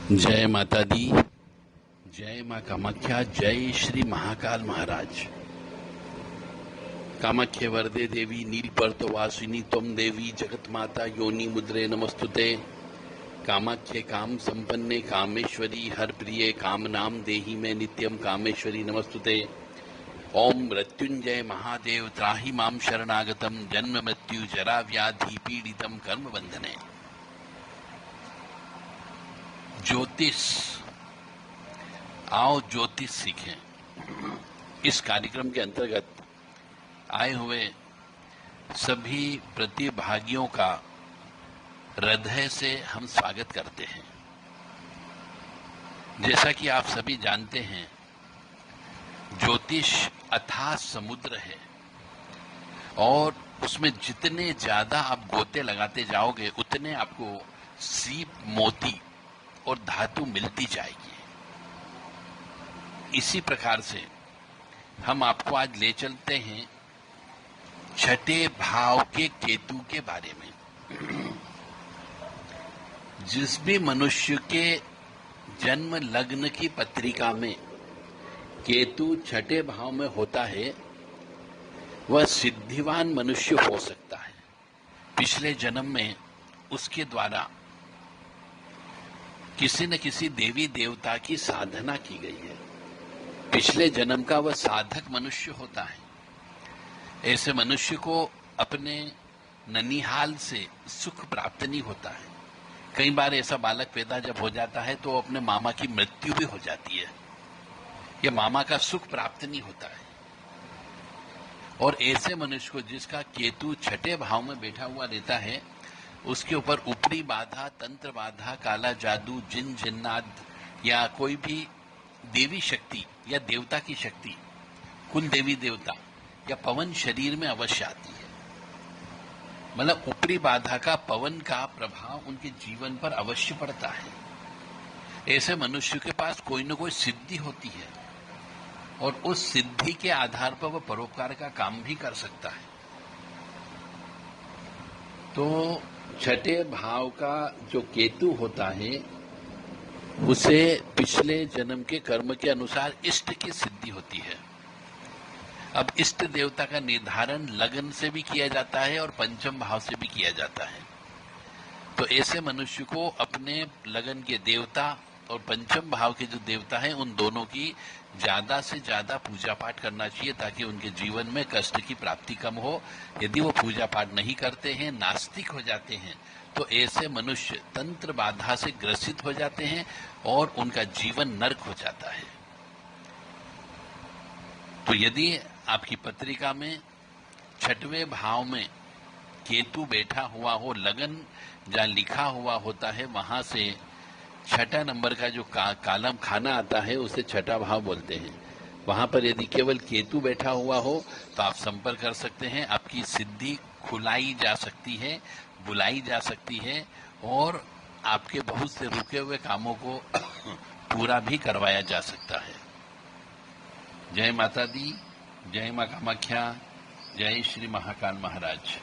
जय माता दी, जय माँ कामाख्या, जय श्री महाकाल महाराज। कामाख्ये वरदे देवी नीलपर्तवासिनी त्वं देवी जगत माता योनि मुद्रे नमस्तुते। कामाख्ये काम संपन्ने कामेश्वरी हर प्रिये काम नाम देहि में नित्यम कामेश्वरी नमस्तुते। ओम मृत्युंजय महादेव त्राहि माम शरणागतम जन्म मृत्यु जरा व्याधि पीड़ितम कर्म बंधने। ज्योतिष, आओ ज्योतिष सीखें। इस कार्यक्रम के अंतर्गत आए हुए सभी प्रतिभागियों का हृदय से हम स्वागत करते हैं। जैसा कि आप सभी जानते हैं, ज्योतिष अथाह समुद्र है और उसमें जितने ज्यादा आप गोते लगाते जाओगे उतने आपको सीप, मोती और धातु मिलती जाएगी। इसी प्रकार से हम आपको आज ले चलते हैं छठे भाव के केतु के बारे में। जिस भी मनुष्य के जन्म लग्न की पत्रिका में केतु छठे भाव में होता है, वह सिद्धिवान मनुष्य हो सकता है। पिछले जन्म में उसके द्वारा किसी न किसी देवी देवता की साधना की गई है। पिछले जन्म का वह साधक मनुष्य होता है। ऐसे मनुष्य को अपने ननिहाल से सुख प्राप्त नहीं होता है। कई बार ऐसा बालक पैदा जब हो जाता है तो अपने मामा की मृत्यु भी हो जाती है या मामा का सुख प्राप्त नहीं होता है। और ऐसे मनुष्य को जिसका केतु छठे भाव में बैठा हुआ रहता है, उसके ऊपर ऊपरी बाधा, तंत्र बाधा, काला जादू, जिन जिन्नात या कोई भी देवी शक्ति या देवता की शक्ति, कुल देवी देवता या पवन शरीर में अवश्य आती है। मतलब ऊपरी बाधा का, पवन का प्रभाव उनके जीवन पर अवश्य पड़ता है। ऐसे मनुष्य के पास कोई न कोई सिद्धि होती है और उस सिद्धि के आधार पर वह परोपकार का काम भी कर सकता है। तो छठे भाव का जो केतु होता है, उसे पिछले जन्म के कर्म के अनुसार इष्ट की सिद्धि होती है। अब इष्ट देवता का निर्धारण लगन से भी किया जाता है और पंचम भाव से भी किया जाता है। तो ऐसे मनुष्य को अपने लगन के देवता और पंचम भाव के जो देवता हैं, उन दोनों की ज्यादा से ज्यादा पूजा पाठ करना चाहिए ताकि उनके जीवन में कष्ट की प्राप्ति कम हो। यदि वो पूजा पाठ नहीं करते हैं, नास्तिक हो जाते हैं, तो ऐसे मनुष्य तंत्र बाधा से ग्रसित हो जाते हैं और उनका जीवन नरक हो जाता है। तो यदि आपकी पत्रिका में छठवें भाव में केतु बैठा हुआ हो, लगन जहां लिखा हुआ होता है वहां से छठा नंबर का जो कालम खाना आता है उसे छठा भाव बोलते हैं। वहां पर यदि केवल केतु बैठा हुआ हो तो आप संपर्क कर सकते हैं। आपकी सिद्धि खुलाई जा सकती है, बुलाई जा सकती है और आपके बहुत से रुके हुए कामों को पूरा भी करवाया जा सकता है। जय माता दी, जय मां कामाख्या, जय श्री महाकाल महाराज।